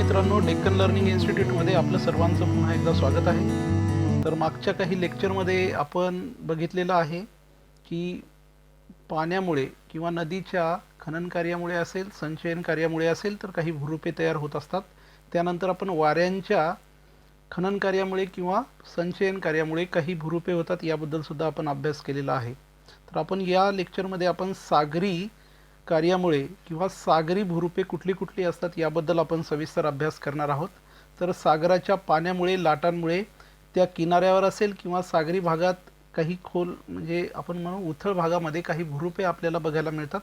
मित्रांनो, डेक्कन लर्निंग इन्स्टिट्यूटमध्ये आपलं सर्वांचं पुन्हा एकदा स्वागत आहे. तर मागच्या काही लेक्चरमध्ये आपण बघितलेलं आहे की पाण्यामुळे किंवा नदीच्या खनन कार्यामुळे असेल, संचयन कार्यामुळे असेल तर काही भूरूपे तयार होत असतात. त्यानंतर आपण वाऱ्यांच्या खनन कार्यामुळे किंवा संचयन कार्यामुळे काही भूरूपे होतात याबद्दल सुद्धा आपण अभ्यास केलेला आहे. तर आपण या लेक्चरमध्ये आपण सागरी कार्यामुळे किंवा सागरी भूरूपे कुठली कुठली असतात याबद्दल आपण सविस्तर अभ्यास करणार आहोत. तर सागराच्या पाण्यामुळे, लाटांमुळे त्या किनाऱ्यावर असेल किंवा सागरी भागात काही खोल म्हणजे आपण म्हणू उथळ भागामध्ये काही भूरूपे आपल्याला बघायला मिळतात.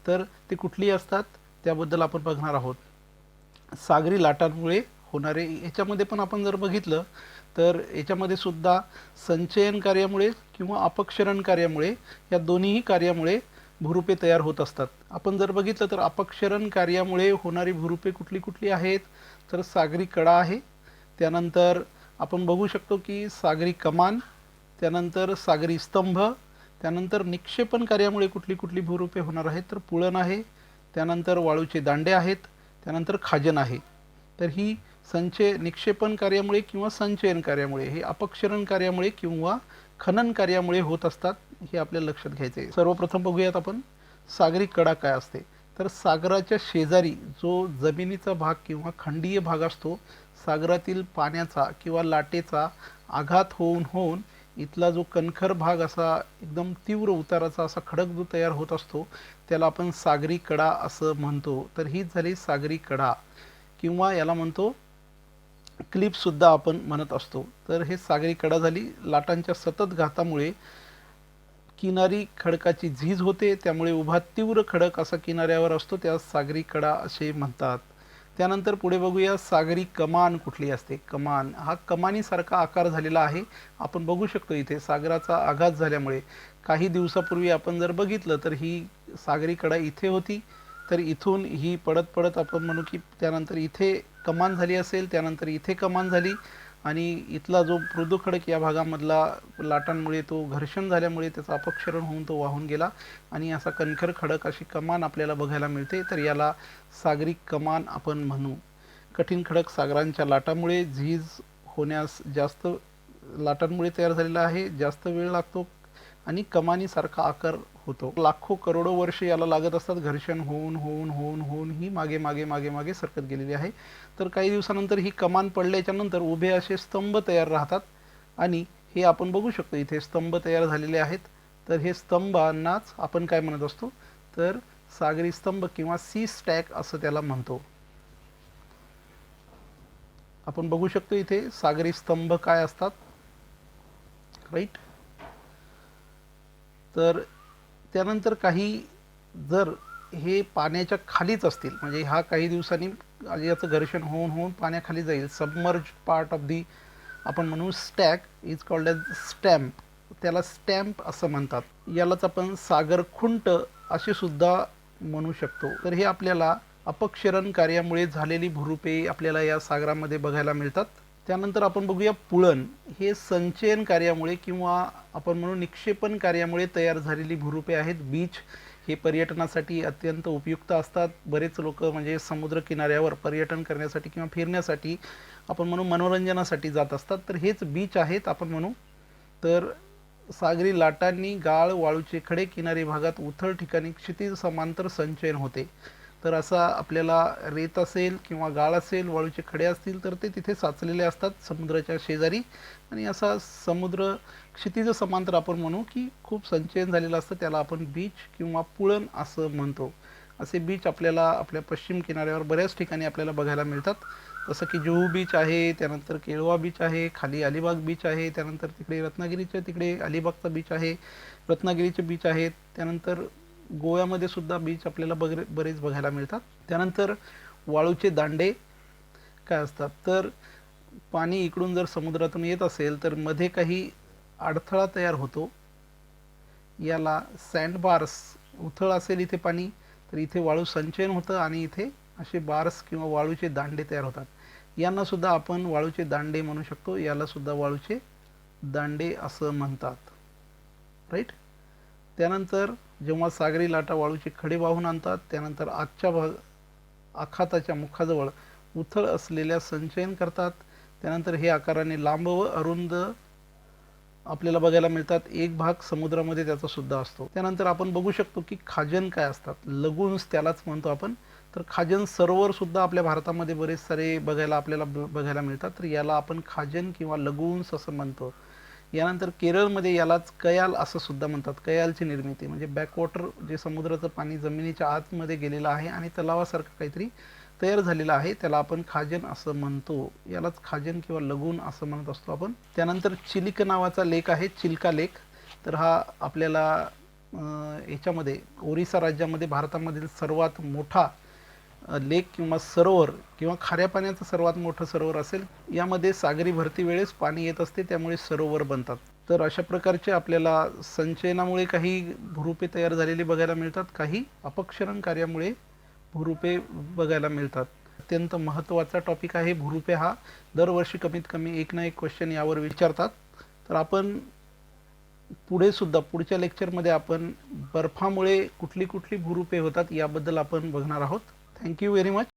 तर ते कुठली असतात त्याबद्दल आपण बघणार आहोत. सागरी लाटांमुळे होणारे याच्यामध्ये पण आपण जर बघितलं तर याच्यामध्ये सुद्धा संचयन कार्यामुळे किंवा अपक्षरण कार्यामुळे या दोन्हीही कार्यामुळे भूरूपे तयार होत असतात. आपण जर बघितलं तर अपक्षरण कार्यामुळे होणारी भूरूपे कुठली कुठली आहेत तर सागरी कडा आहे, त्यानंतर आपण बघू शकतो की सागरी कमान, त्यानंतर सागरी स्तंभ, त्यानंतर निक्षेपण कार्यामुळे कुठली कुठली भूरूपे होणार आहेत तर पुळण आहे, त्यानंतर वाळूचे दांडे आहेत, त्यानंतर खाजन आहे. तर ही निक्षेपण कार्यामुळे किंवा संचयन कार्यामुळे, हे अपक्षरण कार्यामुळे किंवा खनन कार्यामुळे होत असतात, हे आपल्याला लक्षात घ्यायचे आहे. सर्वप्रथम बघूयात आपण सागरी कडा काय असते. तर सागराच्या शेजारी जो जमिनीचा भाग किंवा खंडीय भाग असतो, सागरातील पाण्याचा किंवा लाटेचा आघात होऊन होऊन इथला जो कणखर भाग असा एकदम तीव्र उताराचा असा खडक जो तयार होत असतो त्याला आपण सागरी कडा असं म्हणतो. तर हीच झाली सागरी कडा किंवा याला म्हणतो क्लिप सुद्धा आपण म्हणत असतो. तर हे सागरी कडा झाली. लाटांच्या सतत घातामुळे किनारी खडकाची झीज होते, त्यामुळे उभा तीव्र खडक असा किनाऱ्यावर असतो, त्यास सागरी कडा असे म्हणतात. त्यानंतर पुढे बघूया सागरी कमान कुठली असते. कमान हा कमानीसारखा आकार झालेला आहे. आपण बघू शकतो इथे सागराचा आघात झाल्यामुळे काही दिवसापूर्वी आपण जर बघितलं तर ही सागरी कडा इथे होती, तर इथून ही पडत पडत आपण म्हणू की त्यानंतर इथे कमान झाली असेल, त्यानंतर इथे कमान झाली आणि इथला जो मृदू खडक या भागामधला लाटांमुळे तो घर्षण झाल्यामुळे त्याचा अपक्षरण होऊन तो वाहून गेला आणि असा कणखर खडक अशी कमान आपल्याला बघायला मिळते. तर याला सागरी कमान आपण म्हणू. कठीण खडक सागरांच्या लाटांमुळे झीज होण्यास जास्त लाटांमुळे तयार झालेला आहे, जास्त वेळ लागतो आणि कमानीसारखा आकार होतो. लाखो करोडो वर्ष याला लागत असतात. घर्षण होऊन होऊन होऊन होऊन ही मागे मागे मागे मागे सरकत गेलेली आहे. तर काही दिवसानंतर ही कमान पडल्याच्या नंतर उभे असे स्तंभ तयार राहतात आणि हे आपण बघू शकतो इथे स्तंभ तयार झालेले आहेत. तर हे स्तंभांनाच आपण काय म्हणत असतो तर सागरी स्तंभ किंवा सी स्टॅक असं त्याला म्हणतो. आपण बघू शकतो इथे सागरी स्तंभ काय असतात, राईट. तर त्यानंतर काही जर हे पाण्याच्या खालीच असतील म्हणजे हा काही दिवसांनी याचं घर्षण होऊन होऊन पाण्याखाली जाईल, सबमर्ज पार्ट ऑफ दी आपण म्हणू stack is called as stamp, त्याला स्टॅम्प असं म्हणतात. यालाच आपण सागर खुंट असे सुद्धा म्हणू शकतो. तर हे आपल्याला अपक्षरण कार्यामुळे झालेली भूरूपे आपल्याला या सागरामध्ये बघायला मिळतात. त्यानंतर आपण बघूया पुळण. हे संचयन कार्यामुळे किंवा आपण म्हणू निक्षेपण कार्यामुळे तयार झालेली भूरूपे आहेत. बीच हे पर्यटनासाठी अत्यंत उपयुक्त असतात. बरेच लोक म्हणजे समुद्र किनाऱ्यावर पर्यटन करण्यासाठी किंवा फिरण्यासाठी आपण म्हणू मनोरंजनासाठी जात असतात. तर हेच बीच आहेत आपण म्हणू. तर सागरी लाटांनी गाळ, वाळूचे खडे किनारी भागात उथळ ठिकाणी क्षितिज समांतर संचयन होते. तर असा आपल्याला रेत असेल किंवा गाळ असेल, वाळूचे खडे असतील तर ते तिथे साचलेले असतात समुद्राच्या शेजारी आणि असा समुद्र क्षितिज समांतर आपण म्हणू की खूप संचयन झालेलं असतं, त्याला आपण बीच किंवा पुळण असं म्हणतो. असे बीच आपल्याला आपल्या पश्चिम किनाऱ्यावर बऱ्याच ठिकाणी आपल्याला बघायला मिळतात. जसं की जुहू बीच आहे, त्यानंतर केळवा बीच आहे, खाली अलिबाग बीच आहे, त्यानंतर तिकडे रत्नागिरीच्या तिकडे अलिबागचा बीच आहे, रत्नागिरीचे बीच आहेत, त्यानंतर गोव्यामध्ये सुद्धा बीच आपल्याला बरेच बघायला मिळतात. त्यानंतर वाळूचे दांडे काय असतात तर पाणी इकडून जर समुद्रातून येत असेल तर मध्ये काही अडथळा तयार होतो, याला सँडबार्स, उथळ असेल इथे पाणी तर इथे वाळू संचयन होतं आणि इथे असे बार्स किंवा वाळूचे दांडे तयार होतात. यांना सुद्धा आपण वाळूचे दांडे म्हणू शकतो, याला सुद्धा वाळूचे दांडे असं म्हणतात, राईट. त्यानंतर जेव्हा सागरी लाटा वाळूचे खडे वाहून आणतात त्यानंतर आखाताच्या मुखाजवळ उथळ असलेल्या संचयन करतात. त्यानंतर हे आकाराने लांब व अरुंद आपल्याला बघायला मिळतात. एक भाग समुद्रामध्ये त्याचा सुद्धा असतो. त्यानंतर आपण बघू शकतो की खाजन काय असतात, लगून्स त्यालाच म्हणतो आपण. तर खाजन सरोवर सुद्धा आपल्या भारतामध्ये बरेच सारे आपल्याला बघायला मिळतात. तर याला आपण खाजन किंवा लगून्स असं म्हणतो. यानंतर केरळमध्ये यालाच कयाल असं सुद्धा म्हणतात. कयालची निर्मिती म्हणजे बॅकवॉटर, जे समुद्राचं पाणी जमिनीच्या आतमध्ये गेलेलं आहे आणि तलावासारखं काहीतरी तयार झालेलं आहे, त्याला आपण खाजन असं म्हणतो. यालाच खाजन किंवा लगून असं म्हणत असतो आपण. त्यानंतर चिलिक नावाचा लेक आहे, चिल्का लेक. तर हा आपल्याला याच्यामध्ये ओरिसा राज्यामध्ये भारतामधील सर्वात मोठा लेक किंवा सरोवर किंवा खाऱ्या पाण्याचं सर्वात मोठं सरोवर असेल. यामध्ये सागरी भरती वेळेस पाणी येत असते, त्यामुळे सरोवर बनतात. तर अशा प्रकारचे आपल्याला संचयनामुळे काही भूरूपे तयार झालेली बघायला मिळतात, काही अपक्षरण कार्यामुळे भूरूपे बघायला मिळतात. अत्यंत महत्त्वाचा टॉपिक आहे भूरूपे हा. दरवर्षी कमीत कमी एक ना एक क्वेश्चन यावर विचारतात. तर आपण पुढे सुद्धा पुढच्या लेक्चरमध्ये आपण बर्फामुळे कुठली कुठली भूरूपे होतात याबद्दल आपण बघणार आहोत. Thank you very much.